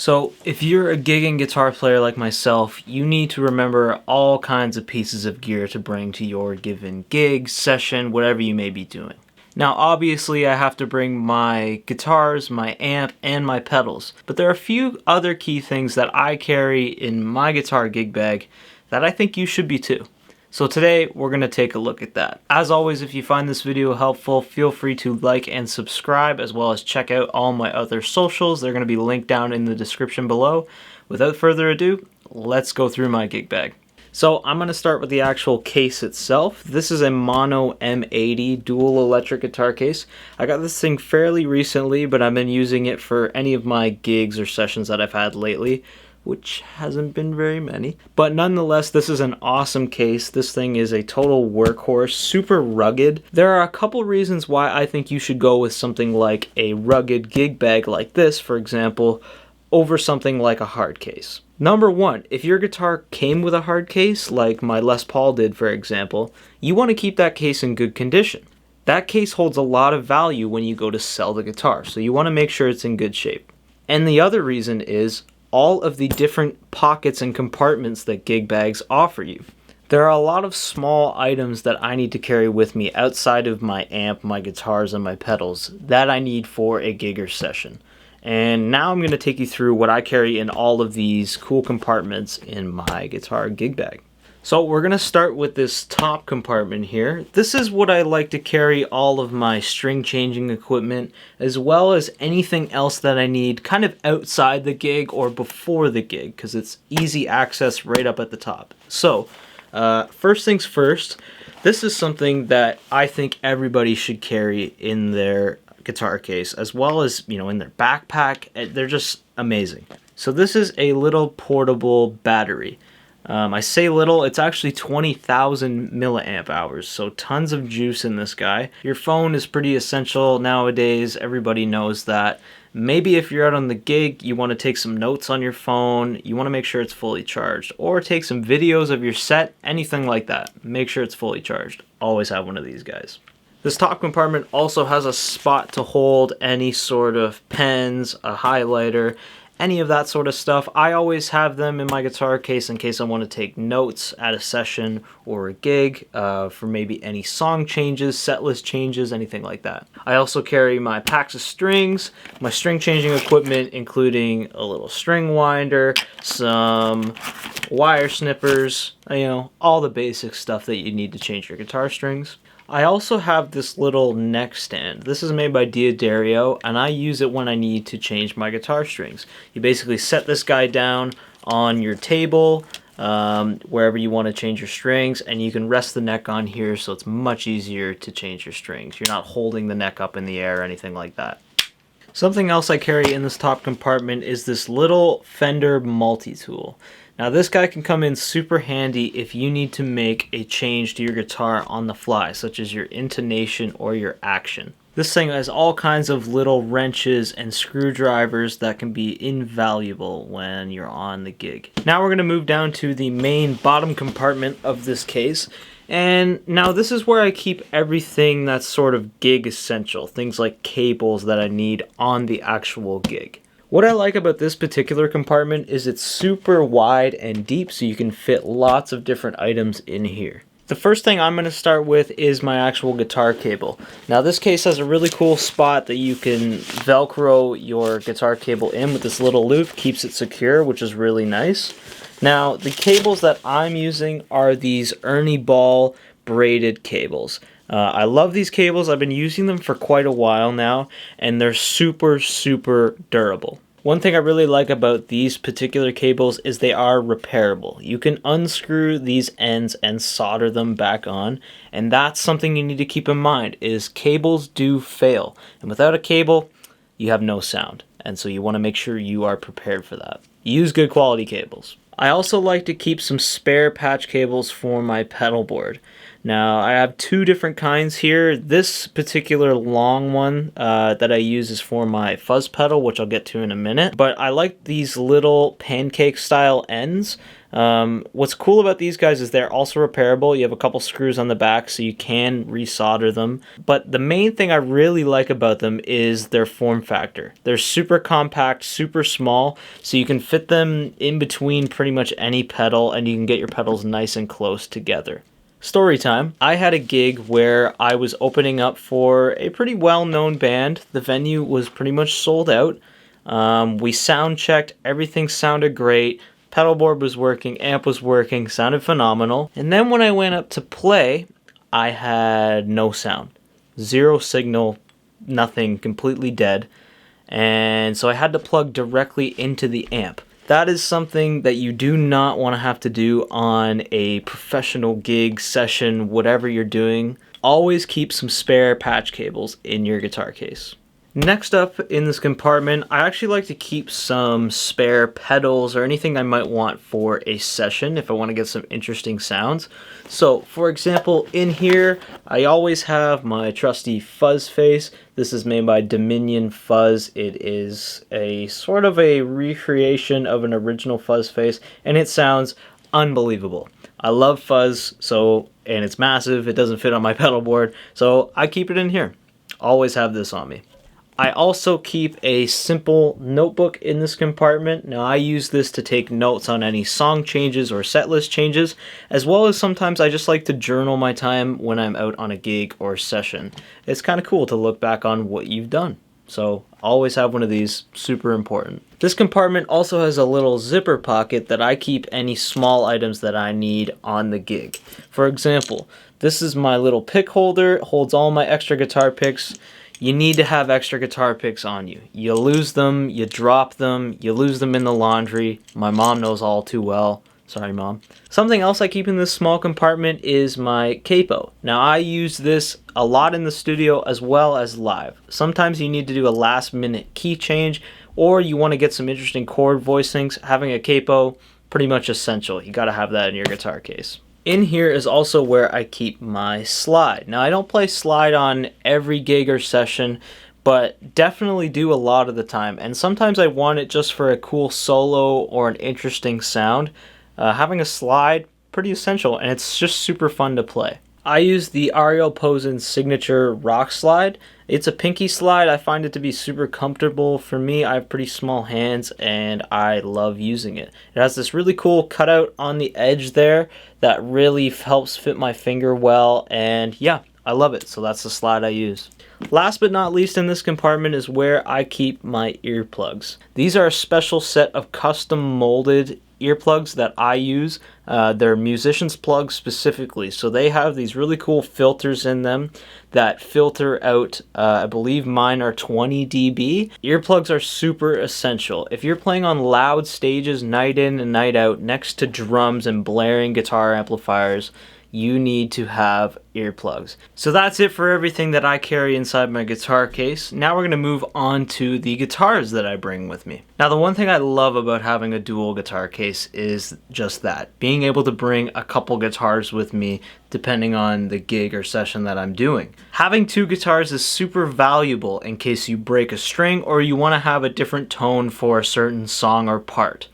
So if you're a gigging guitar player like myself, you need to remember all kinds of pieces of gear to bring to your given gig, session, whatever you may be doing. Now obviously I have to bring my guitars, my amp, and my pedals, but there are a few other key things that I carry in my guitar gig bag that I think you should be too. So today we're going to take a look at that. As always, if you find this video helpful, feel free to like and subscribe, as well as check out all my other socials. They're going to be linked down in the description below. Without further ado, let's go through my gig bag. So I'm going to start with the actual case itself. This is a mono M80 dual electric guitar case. I got this thing fairly recently, but I've been using it for any of my gigs or sessions that I've had lately, which hasn't been very many. But nonetheless, this is an awesome case. This thing is a total workhorse, super rugged. There are a couple reasons why I think you should go with something like a rugged gig bag like this, for example, over something like a hard case. Number one, if your guitar came with a hard case, like my Les Paul did, for example, you want to keep that case in good condition. That case holds a lot of value when you go to sell the guitar, so you want to make sure it's in good shape. And the other reason is all of the different pockets and compartments that gig bags offer you. There are a lot of small items that I need to carry with me outside of my amp, my guitars, and my pedals that I need for a gig or session. And now I'm going to take you through what I carry in all of these cool compartments in my guitar gig bag. So we're going to start with this top compartment here. This is what I like to carry all of my string changing equipment, as well as anything else that I need kind of outside the gig or before the gig, because it's easy access right up at the top. So first things first, this is something that I think everybody should carry in their guitar case, as well as, in their backpack. They're just amazing. So this is a little portable battery. I say little, it's actually 20,000 milliamp hours, so tons of juice in this guy. Your phone is pretty essential nowadays, everybody knows that. Maybe if you're out on the gig, you want to take some notes on your phone, you want to make sure it's fully charged, or take some videos of your set, anything like that. Make sure it's fully charged. Always have one of these guys. This top compartment also has a spot to hold any sort of pens, a highlighter, any of that sort of stuff. I always have them in my guitar case in case I want to take notes at a session or a gig for maybe any song changes, set list changes, anything like that. I also carry my packs of strings, my string changing equipment, including a little string winder, some wire snippers, all the basic stuff that you need to change your guitar strings. I also have this little neck stand. This is made by Dario, and I use it when I need to change my guitar strings. You basically set this guy down on your table, wherever you want to change your strings, and you can rest the neck on here, so it's much easier to change your strings. You're not holding the neck up in the air or anything like that. Something else I carry in this top compartment is this little Fender multi-tool. Now this guy can come in super handy if you need to make a change to your guitar on the fly, such as your intonation or your action. This thing has all kinds of little wrenches and screwdrivers that can be invaluable when you're on the gig. Now we're going to move down to the main bottom compartment of this case. And now this is where I keep everything that's sort of gig essential, things like cables that I need on the actual gig. What I like about this particular compartment is it's super wide and deep, so you can fit lots of different items in here. The first thing I'm going to start with is my actual guitar cable. Now this case has a really cool spot that you can Velcro your guitar cable in with this little loop, keeps it secure, which is really nice. Now the cables that I'm using are these Ernie Ball braided cables. I love these cables. I've been using them for quite a while now, and they're super, super durable. One thing I really like about these particular cables is they are repairable. You can unscrew these ends and solder them back on, and that's something you need to keep in mind, is cables do fail. And without a cable, you have no sound. And so you want to make sure you are prepared for that. Use good quality cables. I also like to keep some spare patch cables for my pedal board. Now, I have two different kinds here. This particular long one that I use is for my fuzz pedal, which I'll get to in a minute. But I like these little pancake style ends. What's cool about these guys is they're also repairable. You have a couple screws on the back so you can resolder them. But the main thing I really like about them is their form factor. They're super compact, super small, so you can fit them in between pretty much any pedal and you can get your pedals nice and close together. Story time. I had a gig where I was opening up for a pretty well-known band. The venue was pretty much sold out. We sound checked, everything sounded great. Pedal board was working, amp was working, sounded phenomenal. And then when I went up to play, I had no sound. Zero signal, nothing, completely dead. And so I had to plug directly into the amp. That is something that you do not want to have to do on a professional gig, session, whatever you're doing. Always keep some spare patch cables in your guitar case. Next up in this compartment, I actually like to keep some spare pedals or anything I might want for a session if I want to get some interesting sounds. So, for example, in here, I always have my trusty fuzz face. This is made by Dominion Fuzz. It is a sort of a recreation of an original fuzz face, and it sounds unbelievable. I love fuzz, and it's massive. It doesn't fit on my pedal board, so I keep it in here. Always have this on me. I also keep a simple notebook in this compartment. Now I use this to take notes on any song changes or setlist changes, as well as sometimes I just like to journal my time when I'm out on a gig or session. It's kind of cool to look back on what you've done. So always have one of these, super important. This compartment also has a little zipper pocket that I keep any small items that I need on the gig. For example, this is my little pick holder, it holds all my extra guitar picks. You need to have extra guitar picks on you. You lose them, you drop them, you lose them in the laundry. My mom knows all too well. Sorry, Mom. Something else I keep in this small compartment is my capo. Now, I use this a lot in the studio as well as live. Sometimes you need to do a last-minute key change, or you want to get some interesting chord voicings. Having a capo, pretty much essential. You gotta have that in your guitar case. In here is also where I keep my slide. Now, I don't play slide on every gig or session, but definitely do a lot of the time. And sometimes I want it just for a cool solo or an interesting sound. Having a slide, pretty essential, and it's just super fun to play. I use the Ariel Posen's signature rock slide. It's a pinky slide. I find it to be super comfortable. For me, I have pretty small hands and I love using it. It has this really cool cutout on the edge there that really helps fit my finger well, and yeah, I love it. So that's the slide I use. Last but not least in this compartment is where I keep my earplugs. These are a special set of custom molded earplugs that I use. They're musicians plugs specifically, so they have these really cool filters in them that filter out, I believe mine are 20 dB. Earplugs are super essential. If you're playing on loud stages night in and night out next to drums and blaring guitar amplifiers, you need to have earplugs. So that's it for everything that I carry inside my guitar case. Now we're going to move on to the guitars that I bring with me. Now, the one thing I love about having a dual guitar case is just that, being able to bring a couple guitars with me depending on the gig or session that I'm doing. Having two guitars is super valuable in case you break a string or you want to have a different tone for a certain song or part.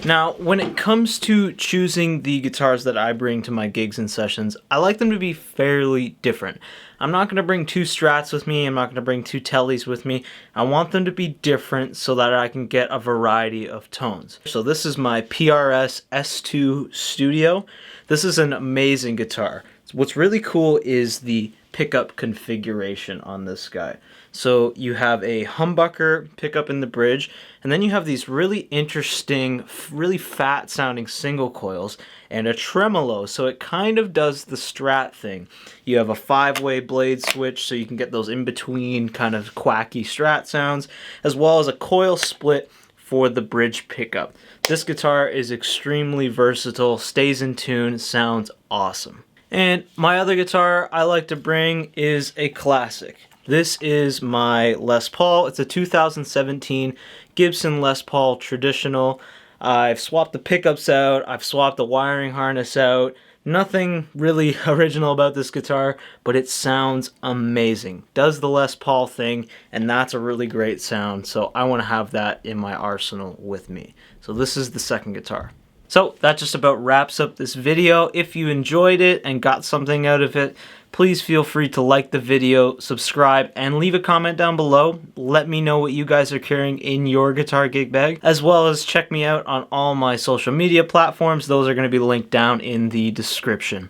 Now, when it comes to choosing the guitars that I bring to my gigs and sessions, I like them to be fairly different. I'm not going to bring two Strats with me, I'm not going to bring two Tellys with me. I want them to be different so that I can get a variety of tones. So this is my PRS S2 Studio. This is an amazing guitar. What's really cool is the pickup configuration on this guy. So you have a humbucker pickup in the bridge, and then you have these really interesting, really fat sounding single coils and a tremolo, so it kind of does the Strat thing. You have a 5-way blade switch so you can get those in between kind of quacky Strat sounds, as well as a coil split for the bridge pickup. This guitar is extremely versatile, stays in tune, sounds awesome. And my other guitar I like to bring is a classic. This is my Les Paul. It's a 2017 Gibson Les Paul Traditional. I've swapped the pickups out, I've swapped the wiring harness out. Nothing really original about this guitar, but it sounds amazing. Does the Les Paul thing, and that's a really great sound, so I want to have that in my arsenal with me. So this is the second guitar. So that just about wraps up this video. If you enjoyed it and got something out of it, please feel free to like the video, subscribe, and leave a comment down below. Let me know what you guys are carrying in your guitar gig bag, as well as check me out on all my social media platforms. Those are going to be linked down in the description.